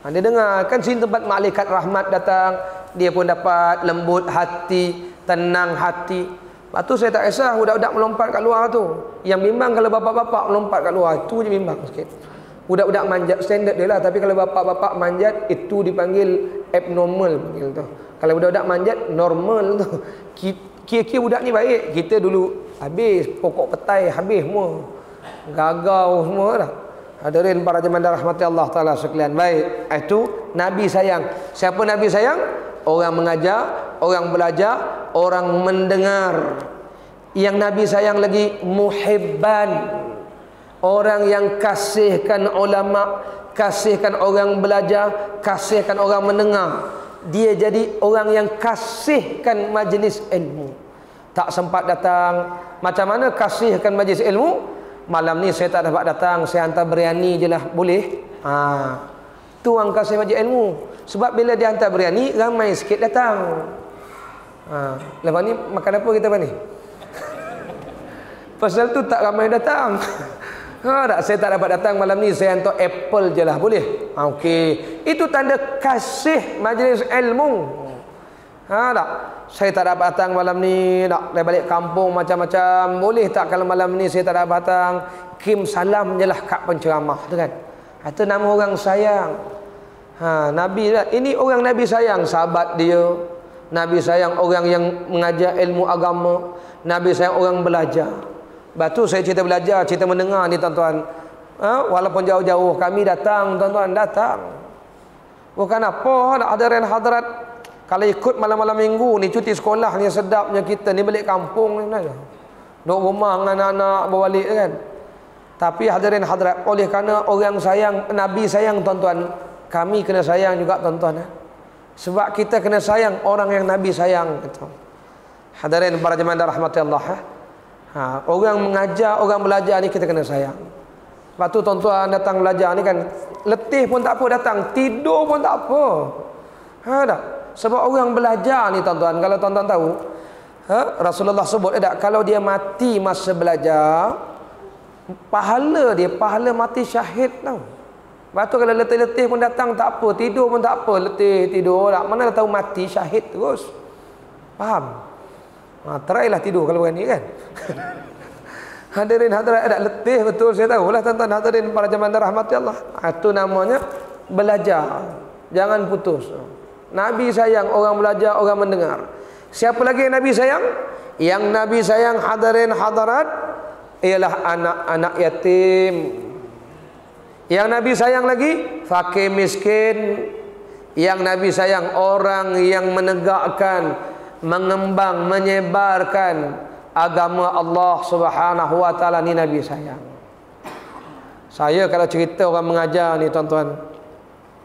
Dia dengar kan sini tempat malaikat rahmat datang, dia pun dapat lembut hati, tenang hati. Lepas tu saya tak kisah budak-budak melompat kat luar tu. Yang bimbang kalau bapak-bapak melompat kat luar, itu je bimbang sikit. Budak-budak manjat standard dia lah, tapi kalau bapak-bapak manjat itu dipanggil abnormal panggil tu. Kalau budak-budak manjat normal tu. Kira-kira budak ni baik. Kita dulu habis pokok petai habis semua. Gagau semua dah. Hadirin para jemaah rahmati Allah Taala sekalian. Baik, itu Nabi sayang. Siapa Nabi sayang? Orang mengajar, orang belajar, orang mendengar. Yang Nabi sayang lagi muhibban. Orang yang kasihkan ulama, kasihkan orang belajar, kasihkan orang mendengar. Dia jadi orang yang kasihkan majlis ilmu. Tak sempat datang. Macam mana kasihkan majlis ilmu? Malam ni saya tak dapat datang, saya hantar biryani je lah, boleh? Tu orang kasih majlis ilmu. Sebab bila dia hantar biryani, ramai sikit datang. Lepas ni makan apa kita ni? Pasal tu tak ramai datang. Tak, saya tak dapat datang malam ni, saya hantar apple je lah, boleh? Okey. Itu tanda kasih majlis ilmu. Tak, saya tak dapat datang malam ni, tak, saya balik kampung macam-macam. Boleh tak kalau malam ni saya tak dapat datang, kirim salam je lah kat penceramah tu kan. Itu nama orang sayang. Nabi lah. Ini orang Nabi sayang sahabat dia. Nabi sayang orang yang mengajar ilmu agama. Nabi sayang orang belajar. Lepas tu saya cerita belajar, cerita mendengar ni tuan-tuan. Walaupun jauh-jauh kami datang, tuan-tuan datang. Bukan apa, nak hadirin hadirat. Kalau ikut malam-malam minggu ni, cuti sekolah ni sedapnya kita ni balik kampung ni. Duduk rumah dengan anak-anak berbalik kan. Tapi hadirin hadirat, oleh kerana orang sayang, Nabi sayang tuan-tuan, kami kena sayang juga tuan-tuan. Sebab kita kena sayang orang yang Nabi sayang. Hadirin para jemaah rahmati Allah. Orang mengajar, orang belajar ni kita kena sayang. Lepas tu tuan-tuan datang belajar ni kan, letih pun tak apa datang, tidur pun tak apa. Tak? Sebab orang belajar ni tuan-tuan, kalau tuan-tuan tahu, Rasulullah sebut tak, kalau dia mati masa belajar, pahala dia, pahala mati syahid tau. Lepas tu kalau letih-letih pun datang tak apa, tidur pun tak apa, letih tidur tak, mana dah tahu mati syahid terus. Faham? Try lah tidur kalau berani kan. Hadirin hadirat, ada letih betul, saya tahu lah tuan-tuan hadirin para jemaah rahmati Allah. Itu namanya belajar. Jangan putus. Nabi sayang orang belajar, orang mendengar. Siapa lagi yang Nabi sayang? Yang Nabi sayang hadirin hadirat ialah anak-anak yatim. Yang Nabi sayang lagi fakir miskin. Yang Nabi sayang orang yang menegakkan, mengembang, menyebarkan agama Allah Subhanahu wa taala ni Nabi sayang. Saya kalau cerita orang mengajar ni tuan-tuan,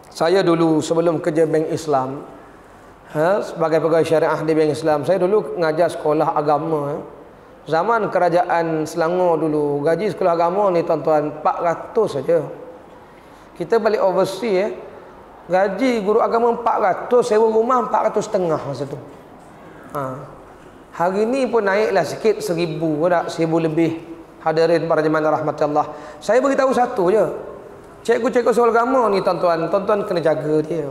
saya dulu sebelum kerja Bank Islam, sebagai pegawai syariah di Bank Islam, saya dulu mengajar sekolah agama. Zaman kerajaan Selangor dulu, gaji sekolah agama ni tuan-tuan 400 saja. Kita balik overseas gaji guru agama 400, sewa rumah 400.5 masa tu. Hari ni pun naiklah sikit 1,000 tak, 1,000 lebih. Hadirin para jemaah rahmati Allah. Saya beritahu satu je. Cikgu-cikgu sekolah agama ni tuan-tuan, tuan-tuan kena jaga dia.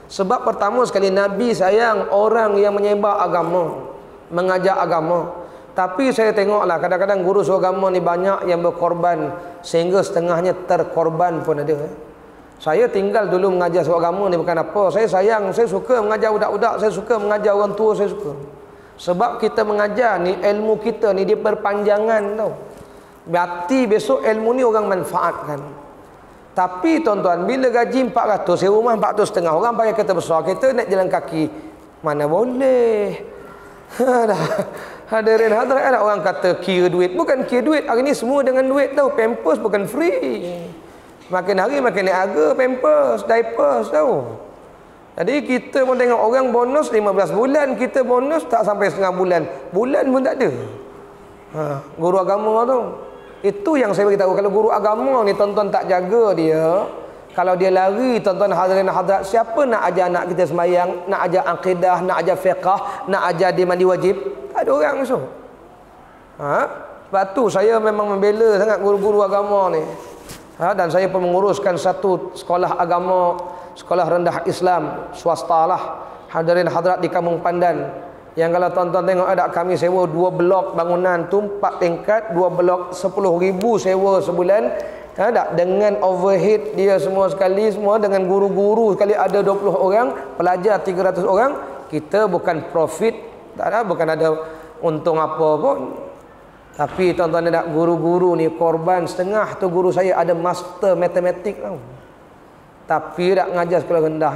Sebab pertama sekali Nabi sayang orang yang menyebar agama, mengajar agama. Tapi saya tengoklah kadang-kadang guru sekolah agama ni banyak yang berkorban sehingga setengahnya terkorban pun ada. Saya tinggal dulu mengajar sekolah agama ni bukan apa. Saya sayang, saya suka mengajar budak-budak, saya suka mengajar orang tua, saya suka. Sebab kita mengajar ni, ilmu kita ni dia berpanjangan tau. Berarti besok ilmu ni orang manfaatkan. Tapi tuan-tuan, bila gaji 400, sewa rumah 400.5, orang pakai kereta besar, kita naik jalan kaki, mana boleh. Hadirin hadirat, ada orang kata kira duit. Bukan kira duit, hari ni semua dengan duit tau. Pampers bukan free. Makin hari makin naik harga pampers, diapers tau. Jadi kita pun tengok orang bonus 15 bulan, kita bonus tak sampai setengah bulan. Bulan pun tak ada. Guru agama tu. Itu yang saya beritahu, kalau guru agama ni tuan-tuan tak jaga dia, kalau dia lari tuan-tuan hadirin hadirat, siapa nak ajar anak kita sembahyang, nak ajar akidah, nak ajar fiqh, nak ajar dia mandi wajib? Tak ada orang so. Sebab tu saya memang membela sangat guru-guru agama ni. Dan saya pun menguruskan satu sekolah agama sekolah rendah Islam swasta lah. Hadirin hadirat di Kampung Pandan, yang kalau tuan-tuan tengok ada kami sewa 2 blok bangunan tu 4 tingkat, 2 blok 10,000 sewa sebulan. Ada dengan overhead dia semua sekali, semua dengan guru-guru sekali ada 20 orang, pelajar 300 orang. Kita bukan profit, tak ada, bukan ada untung apa pun. Tapi tuan-tuan ada guru-guru ni korban setengah tu. Guru saya ada master matematik tau, tapi tak ngajar sekolah rendah.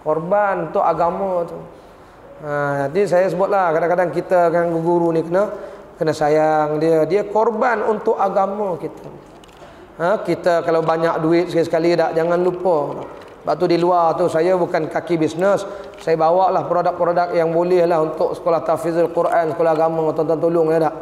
Korban tu agama tu. Jadi saya sebutlah kadang-kadang kita kan guru ni kena sayang dia. Dia korban untuk agama kita. Kita kalau banyak duit sekali-sekali tak, jangan lupa. Sebab tu di luar tu saya bukan kaki bisnes. Saya bawa lah produk-produk yang boleh lah untuk sekolah tahfizul Quran, sekolah agama. Tuan-tuan tolong ya tak?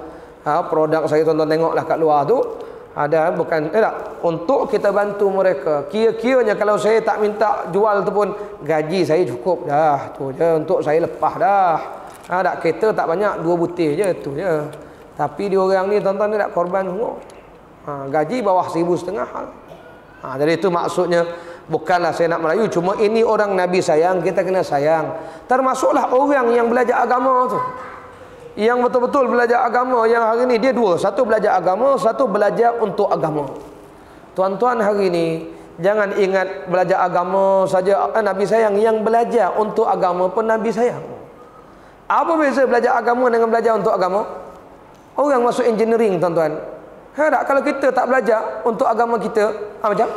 Produk saya tuan-tuan tengoklah kat luar tu. Ada bukan tak? Untuk kita bantu mereka. Kira-kiranya kalau saya tak minta jual tu pun gaji saya cukup dah. Tu je untuk saya lepas dah. Tak kereta tak banyak, 2 butir je tu je. Tapi diorang ni tuan-tuan tak korban semua. Gaji bawah 1,500. Jadi itu maksudnya bukanlah saya nak merayu, cuma ini orang Nabi sayang, kita kena sayang. Termasuklah orang yang belajar agama tu, yang betul-betul belajar agama. Yang hari ni dia dua, satu belajar agama, satu belajar untuk agama. Tuan-tuan hari ni jangan ingat belajar agama saja Nabi sayang, yang belajar untuk agama pun Nabi sayang. Apa beza belajar agama dengan belajar untuk agama? Orang masuk engineering tuan-tuan, tak, kalau kita tak belajar untuk agama kita, macam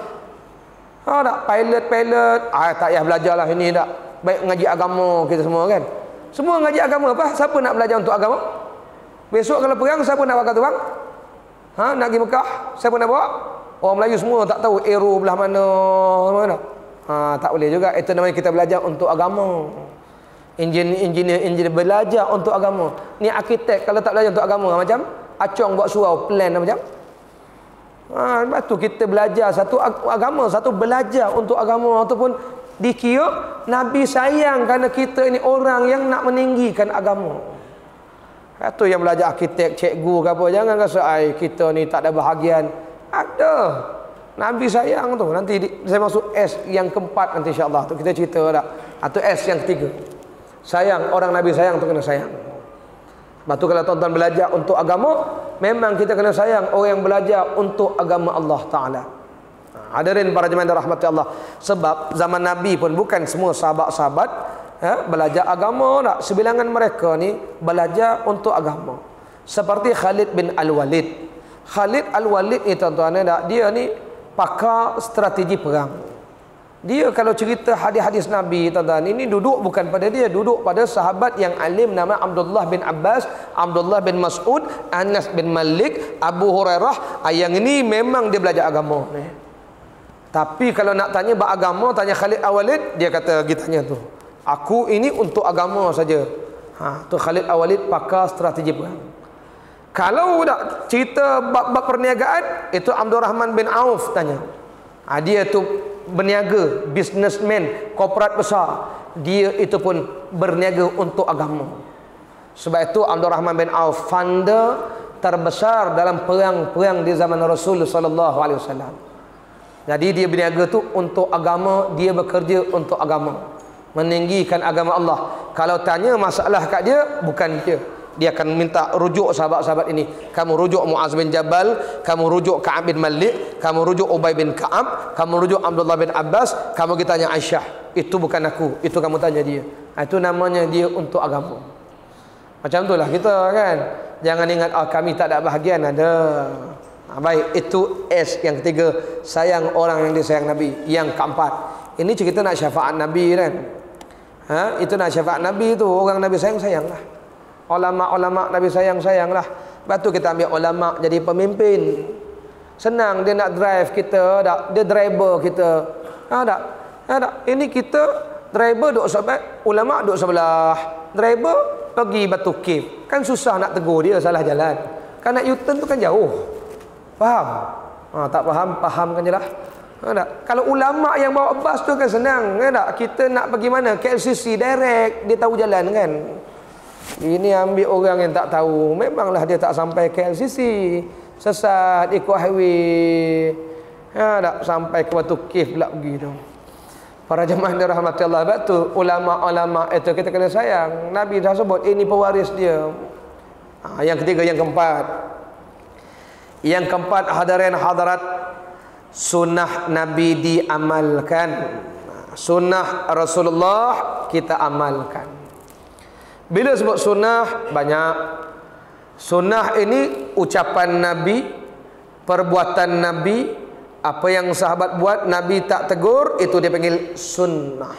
tak, pilot tak payah belajarlah ini tak. Baik ngaji agama kita semua kan. Semua ngaji agama apa? Siapa nak belajar untuk agama? Besok kalau perang, siapa nak bakar tuang? Nak pergi Mekah, siapa nak bawa? Orang Melayu semua tak tahu aero belah mana. Tak boleh juga. Itu namanya kita belajar untuk agama. Engineer belajar untuk agama. Ni arkitek kalau tak belajar untuk agama macam acong buat surau plan macam. Lepas tu kita belajar satu agama, satu belajar untuk agama. Ataupun dikira Nabi sayang kerana kita ni orang yang nak meninggikan agama. Itu yang belajar arkitek, cikgu ke apa, jangan rasa kita ni tak ada bahagian. Ada. Nabi sayang tu. Nanti saya masuk S yang keempat nanti insya-Allah tu kita cerita tak. Atau S yang ketiga. Sayang, orang Nabi sayang tu kena sayang. Lepas tu kalau tuan-tuan belajar untuk agama, memang kita kena sayang orang yang belajar untuk agama Allah Ta'ala. Hadirin para jemaah yang dirahmati Allah. Sebab zaman Nabi pun bukan semua sahabat-sahabat belajar agama tak. Sebilangan mereka ni belajar untuk agama. Seperti Khalid bin Al-Walid. Khalid Al-Walid ni tuan-tuan tak, dia ni pakar strategi perang. Dia kalau cerita hadis-hadis Nabi tuan-tuan, ini duduk bukan pada dia, duduk pada sahabat yang alim nama Abdullah bin Abbas, Abdullah bin Mas'ud, Anas bin Malik, Abu Hurairah. Yang ini memang dia belajar agama ni. Tapi kalau nak tanya beragama, tanya Khalid Al-Walid, dia kata gitanya tu, aku ini untuk agama saja. Tu Khalid Al-Walid pakar strategi perang. Kalau nak cerita bab-bab perniagaan, itu Abdul Rahman bin Auf tanya. Dia tu berniaga, businessman, korporat besar. Dia itu pun berniaga untuk agama. Sebab itu Abdul Rahman bin Auf founder terbesar dalam perang-perang di zaman Rasul sallallahu alaihi wasallam. Jadi dia berniaga tu untuk agama, dia bekerja untuk agama, meninggikan agama Allah. Kalau tanya masalah kat dia, bukan dia akan minta rujuk sahabat-sahabat ini. Kamu rujuk Muaz bin Jabal, kamu rujuk Ka'ab bin Malik, kamu rujuk Ubay bin Ka'ab, kamu rujuk Abdullah bin Abbas, kamu kita tanya Aisyah. Itu bukan aku, itu kamu tanya dia. Itu namanya dia untuk agama. Macam itulah kita kan. Jangan ingat kami tak ada bahagian, ada. Baik, itu S yang ketiga, sayang orang yang disayang Nabi. Yang keempat, ini cerita nak syafaat Nabi kan. Itu nak syafaat Nabi tu, orang Nabi sayang-sayanglah. Ulama-ulama Nabi sayang-sayanglah. Lepas tu kita ambil ulama jadi pemimpin. Senang dia nak drive kita, dia driver kita. Ini kita driver duduk sebelah, ulama duduk sebelah. Driver pergi Batu Cave. Kan susah nak tegur dia salah jalan. Kan nak U-turn tu kan jauh. Faham? Tak fahamkan je lah. Kalau ulama yang bawa bas tu kan senang. Kita nak pergi mana? KLCC direct, dia tahu jalan kan. Ini ambil orang yang tak tahu, memanglah dia tak sampai KLCC, sesat ikut highway, tak sampai ke Batu Cave pula pergi tu. Para jemaah dirahmati Allah, betul ulama-ulama itu kita kena sayang. Nabi dah sebut ini pewaris dia. Yang ketiga, yang keempat. Yang keempat, hadirin hadirat, sunnah Nabi diamalkan. Sunnah Rasulullah kita amalkan. Bila sebut sunnah, banyak. Sunnah ini ucapan Nabi, perbuatan Nabi, apa yang sahabat buat Nabi tak tegur, itu dipanggil sunnah.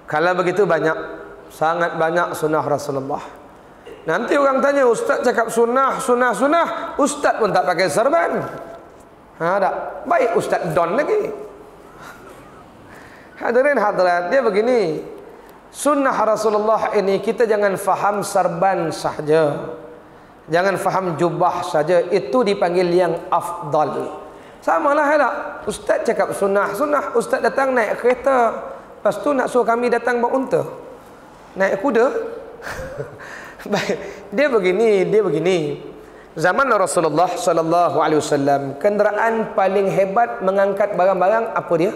Kalau begitu banyak, sangat banyak sunnah Rasulullah. Nanti orang tanya, ustaz cakap sunnah, sunnah, ustaz pun tak pakai serban. Tak. Baik ustaz don lagi. Hadirin hadirat, dia begini. Sunnah Rasulullah ini kita jangan faham serban sahaja, jangan faham jubah saja. Itu dipanggil yang afdal. Sama lah tak? Ustaz cakap sunnah, ustaz datang naik kereta, lepas tu nak suruh kami datang berunta, naik kuda. Baik, dia begini. Zaman Rasulullah sallallahu alaihi wasallam, kenderaan paling hebat mengangkat barang-barang apa dia?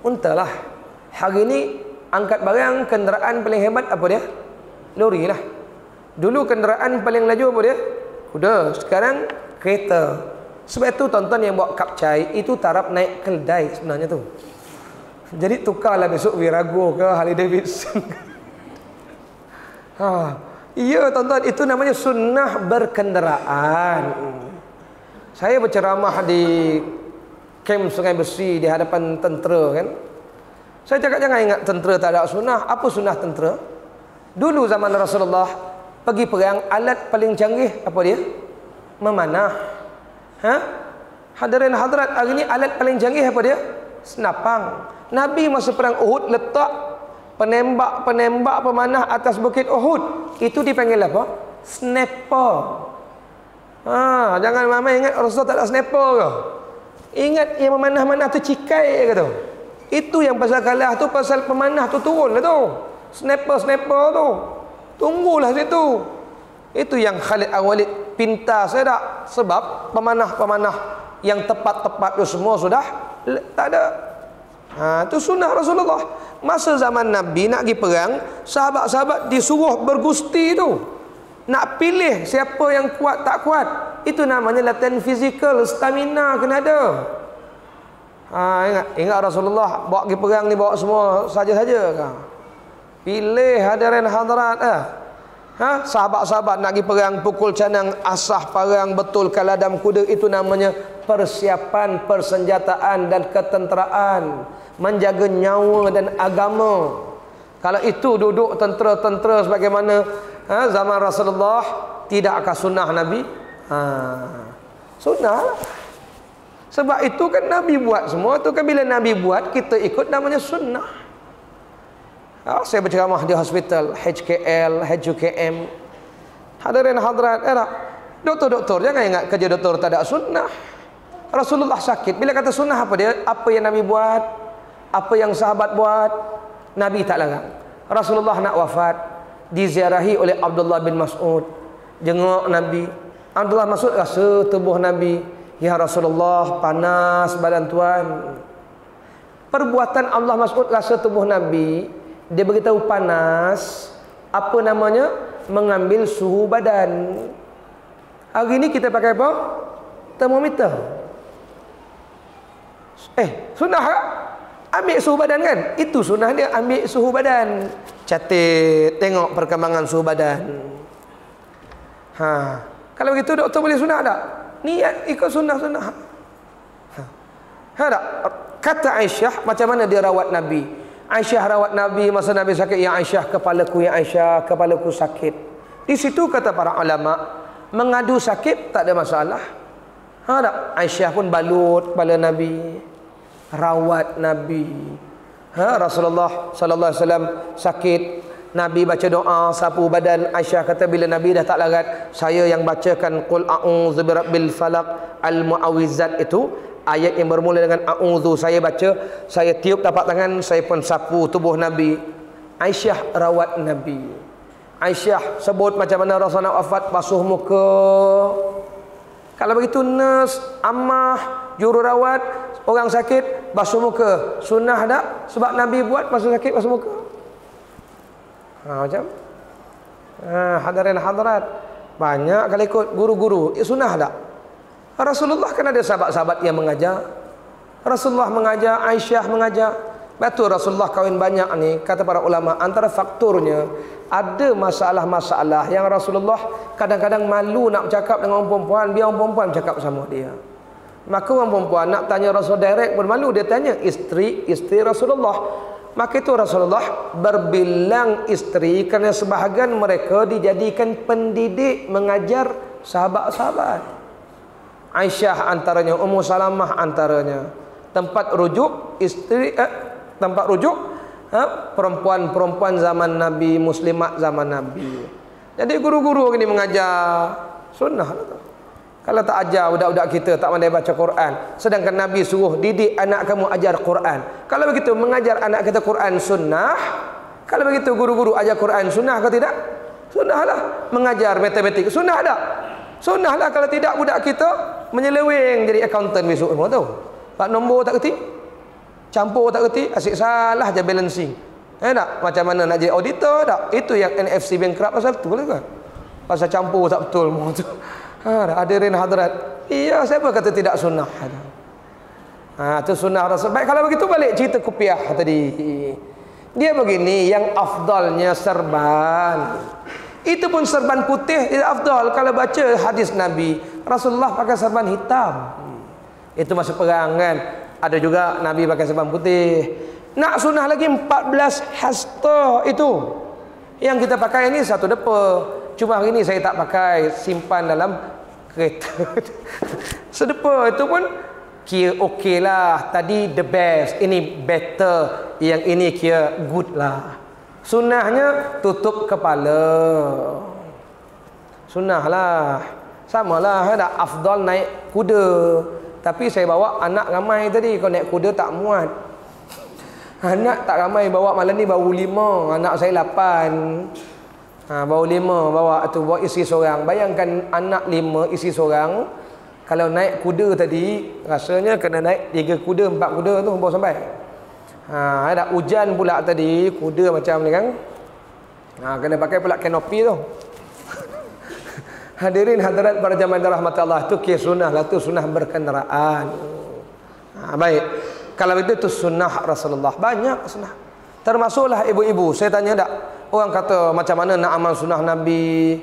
Unta lah. Hari ini angkat barang, kenderaan paling hebat apa dia? Lori lah. Dulu kenderaan paling laju apa dia? Kuda. Sekarang kereta. Sebab itu tonton yang bawa kapcai itu tarap naik keldai sebenarnya tu. Jadi tukarlah besok Virago ke Harley Davidson. Iya tonton, itu namanya sunnah berkenderaan. Saya berceramah di kem Sungai Besi di hadapan tentera kan. Saya cakap jangan ingat tentera tak ada sunnah. Apa sunnah tentera? Dulu zaman Rasulullah pergi perang, alat paling canggih apa dia? Memanah. Hadirin hadirat, hari ini alat paling canggih apa dia? Senapang. Nabi masa perang Uhud letak penembak pemanah atas bukit Uhud. Itu dipanggil apa? Sniper. Jangan mama ingat Rasulullah tak ada sniper ke? Ingat yang memanah-manah tu cikai ke tu? Itu yang pasal kalah tu, pasal pemanah tu turun lah tu. Sniper tu. Tunggulah situ. Itu yang Khalid Al-Walid pinta saya tak? Sebab pemanah-pemanah yang tepat-tepat tu semua sudah tak ada. Itu sunnah Rasulullah. Masa zaman Nabi nak pergi perang, sahabat-sahabat disuruh bergusti tu. Nak pilih siapa yang kuat tak kuat. Itu namanya latihan fizikal, stamina kena ada. Ingat Rasulullah bawa pergi perang ni bawa semua saja-saja ke? Pilih hadirin hadirat. Sahabat-sahabat nak pergi perang, pukul canang, asah parang betul kaladam kuda. Itu namanya persiapan persenjataan dan ketenteraan, menjaga nyawa dan agama. Kalau itu duduk tentera-tentera sebagaimana zaman Rasulullah, tidakkah sunnah Nabi? Sunnah lah. Sebab itu kan Nabi buat semua tu kan, bila Nabi buat kita ikut, namanya sunnah. Saya berceramah di hospital HKL, HUKM. Hadirin hadirat, doktor-doktor jangan ingat kerja doktor tak ada sunnah. Rasulullah sakit, bila kata sunnah apa dia? Apa yang Nabi buat, apa yang sahabat buat, Nabi tak larang. Rasulullah nak wafat, diziarahi oleh Abdullah bin Mas'ud, jenguk Nabi. Abdullah Mas'ud rasa tubuh Nabi, ya Rasulullah panas badan tuan. Perbuatan Allah Mas'ud rasa tubuh Nabi, dia beritahu panas, apa namanya? Mengambil suhu badan. Hari ini kita pakai apa? Termometer. Sunnah tak? Ambil suhu badan kan? Itu sunnah dia, ambil suhu badan. Catat, tengok perkembangan suhu badan. Kalau begitu doktor boleh sunnah tak? Niat ikut sunnah-sunnah. Tak? Kata Aisyah, macam mana dia rawat Nabi? Aisyah rawat Nabi masa Nabi sakit. Ya Aisyah, kepalaku, ya Aisyah, kepalaku sakit. Di situ kata para ulama, mengadu sakit tak ada masalah. Tak? Aisyah pun balut kepala Nabi, rawat Nabi. Rasulullah sallallahu alaihi wasallam sakit, Nabi baca doa, sapu badan. Aisyah kata bila Nabi dah tak larat, saya yang bacakan qul a'udzu birabbil falaq, al-mu'awwizat, itu ayat yang bermula dengan a'udzu, saya baca, saya tiup tapak tangan, saya pun sapu tubuh Nabi. Aisyah rawat Nabi. Aisyah sebut macam mana Rasulullah wafat, basuh muka. Kalau begitu nurse, ammah jururawat, orang sakit basuh muka. Sunnah tak? Sebab Nabi buat masa sakit basuh muka. Macam hadirin hadirat, banyak kali ikut guru-guru. Sunnah tak? Rasulullah kan ada sahabat-sahabat yang mengajar. Rasulullah mengajar, Aisyah mengajar. Betul Rasulullah kahwin banyak ni, kata para ulama, antara faktornya ada masalah-masalah yang Rasulullah kadang-kadang malu nak bercakap dengan orang perempuan, biar orang perempuan bercakap sama dia. Maka orang perempuan nak tanya Rasul direct pun malu, dia tanya isteri Rasulullah. Maka itu Rasulullah berbilang isteri kerana sebahagian mereka dijadikan pendidik mengajar sahabat-sahabat. Aisyah antaranya, Ummu Salamah antaranya. Tempat rujuk isteri tempat rujuk perempuan-perempuan zaman Nabi, muslimat zaman Nabi. Jadi guru-guru ini mengajar sunnah. Kalau tak ajar budak-budak kita tak pandai baca Quran, sedangkan Nabi suruh didik anak kamu ajar Quran. Kalau begitu mengajar anak kita Quran sunnah. Kalau begitu guru-guru ajar Quran sunnah ke tidak? Sunnahlah. Mengajar matematik sunnah tak? Sunnahlah. Kalau tidak budak kita menyeleweng jadi accountant besok semua tahu. Pak nombor tak kerti, campur tak kerti, asyik salah je balancing. Tak? Macam mana nak jadi auditor tak? Itu yang NFC bankrupt pasal tu kan? Pasal campur tak betul semua tu. Hadirin hadirat. Iya, siapa kata tidak sunnah? Itu sunnah Rasul. Baik, kalau begitu balik cerita kopiah tadi. Dia begini, yang afdalnya serban. Itu pun serban putih tidak afdal. Kalau baca hadis Nabi, Rasulullah pakai serban hitam. Itu masa perang kan. Ada juga Nabi pakai serban putih. Nak sunnah lagi 14 hasta itu. Yang kita pakai ini satu depa. Cuma hari ini saya tak pakai, simpan dalam kereta. Sedepa itu pun kira okey lah. Tadi the best, ini better, yang ini kira good lah. Sunnahnya tutup kepala. Sunnah lah. Sama lah, ada afdal naik kuda. Tapi saya bawa anak ramai tadi. Kalau naik kuda tak muat. Anak tak ramai bawa, malam ni baru 5. Anak saya 8. Baru 5 bawa tu, bawa isi seorang. Bayangkan anak 5 isi seorang. Kalau naik kuda tadi, rasanya kena naik 3 kuda 4 kuda tu baru sampai. Ada hujan pula tadi, kuda macam ni kan. Kena pakai pula kanopi tu. Hadirin hadirat para jamaah rahmat Allah, tu kes sunnah lah, tu sunnah berkenderaan. Baik. Kalau itu sunnah Rasulullah, banyak sunnah. Termasuklah ibu-ibu. Saya tanya tak, orang kata macam mana nak amal sunnah Nabi?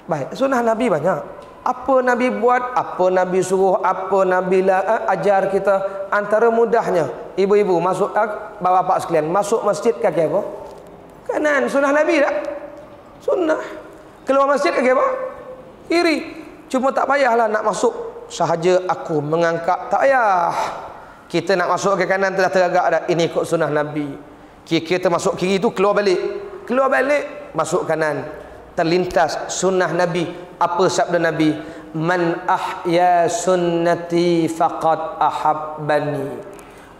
Baik, sunnah Nabi banyak. Apa Nabi buat, apa Nabi suruh, apa Nabi ajar kita. Antara mudahnya, ibu-ibu masuk, bapak-bapak sekalian, masuk masjid kaki apa? Kanan. Sunnah Nabi tak? Sunnah. Keluar masjid kaki apa? Kiri. Cuma tak payahlah nak masuk sahaja aku mengangkat, tak payah. Kita nak masuk ke kanan telah teragak dah. Ini ikut sunnah Nabi. Kita masuk kiri tu keluar balik. Keluar balik masuk kanan. Terlintas sunnah Nabi. Apa sabda Nabi? Man ahya sunnati faqad ahabbani.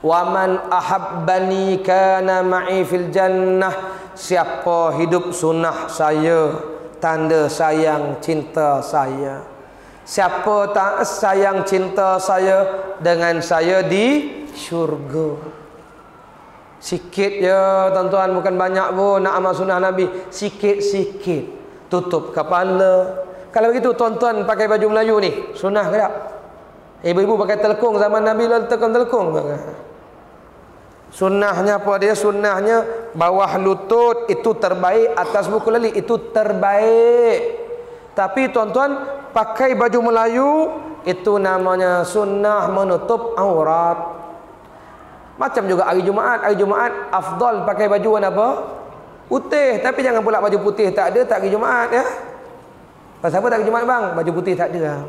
Wa man ahabbani kana ma'i fil jannah. Siapa hidup sunnah saya, tanda sayang cinta saya. Siapa tak sayang cinta saya, dengan saya di syurga. Sikit je tuan-tuan, bukan banyak pun nak amal sunnah Nabi. Sikit-sikit. Tutup kepala. Kalau begitu tuan-tuan pakai baju Melayu ni, sunnah ke tak? Ibu-ibu pakai telekung zaman Nabi lalu telekung. Sunnahnya apa dia? Sunnahnya bawah lutut itu terbaik, atas buku lali itu terbaik. Tapi tuan-tuan pakai baju Melayu itu namanya sunnah menutup aurat. Macam juga hari Jumaat. Hari Jumaat afdal pakai baju warna apa? Putih. Tapi jangan pula baju putih tak ada tak hari Jumaat ya. Pasal apa tak hari Jumaat bang? Baju putih tak ada.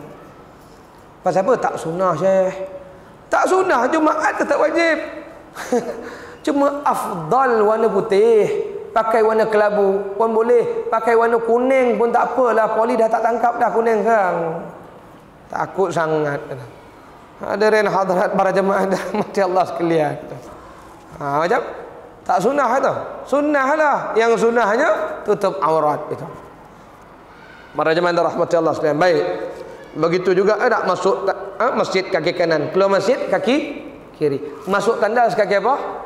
Pasal apa? Tak sunnah Syekh. Tak sunnah, Jumaat tetap wajib. Cuma afdal warna putih. Pakai warna kelabu pun boleh. Pakai warna kuning pun tak apalah. Poli dah tak tangkap dah kuning sekarang. Takut sangat. Hadirin hadirat para jemaah rahmati Allah sekalian. Macam tak sunnah tu. Sunnah lah. Yang sunnahnya tutup aurat itu. Para jemaah rahmati Allah sekalian. Baik. Begitu juga tak masuk masjid kaki kanan, keluar masjid kaki kiri. Masuk tandas kaki apa?